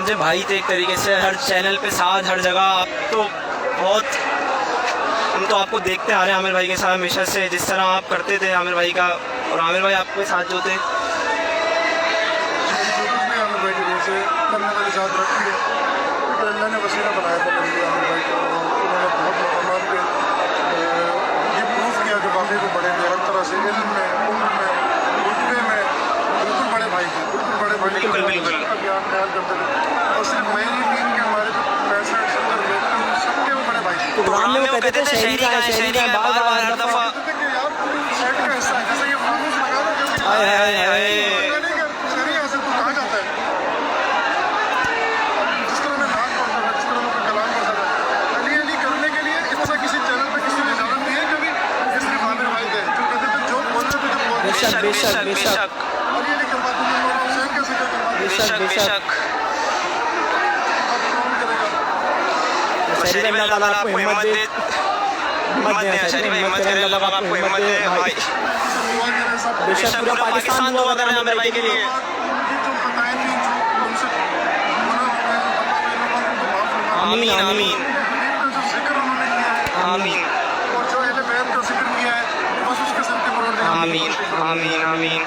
मुझे भाई थे एक तरीके से, हर चैनल पे साथ, हर जगह। आप तो बहुत, हम तो आपको देखते आ रहे हैं आमिर भाई के साथ हमेशा से, जिस तरह आप करते थे आमिर भाई का, और आमिर भाई आपके साथ जो थे आमिर भाई की वजह से करने वाली साथ रखी है, क्योंकि अल्लाह ने वसीला बनाया था मेरे लिए आमिर भाई को। उन्होंने बहुत मकाम पे ये प्रूफ किया कि वाकई को बड़े हर तरह से इल्म में, उम्र में, रुतबे में बिल्कुल बड़े भाई थे, बिल्कुल बड़े भाई का ज्ञान ख्याल करते थे। और सिर्फ मैं ही नहीं कि हमारे जो 65-70 लोग थे उन सबके वो बड़े भाई थे। प्रोग्राम में वो कहते थे शहरी का है, शहरी का है, बार बार हर दफ़ा। यार सेट का हिस्सा है, जैसे ये फानूस लगा रहे हैं, हाय हाय हाय, शहरी यहाँ से तो कहाँ जाता है। जिस तरह मैं नाम पढ़ता था, जिस तरह मैं कलाम पढ़ता था, अली अली करने के लिए इतना किसी चैनल पे किसी ने इजाजत नहीं है कभी। ये सिर्फ आमिर भाई थे जो कहते थे जो बोलते थे, जो बोलते थे। बेशक बेशक बेशक अली अली करवाते थे, मौलाना हुसैन का जिक्र करवाते थे। बेशक बेशक। अब कौन करेगा? शहरी भाई अल्लाह ताला आपको हिम्मत दे, हिम्मत दे शहरी भाई, हिम्मत करे, अल्लाह आपको हिम्मत दे भाई। बेशक पूरा पाकिस्तान दुआ कर रहा है आमिर भाई के लिए। आमीन आमीन आमीन और जो अहले बैत का जिक्र किया है, बस उसके सिलसिले में आमीन आमीन आमीन।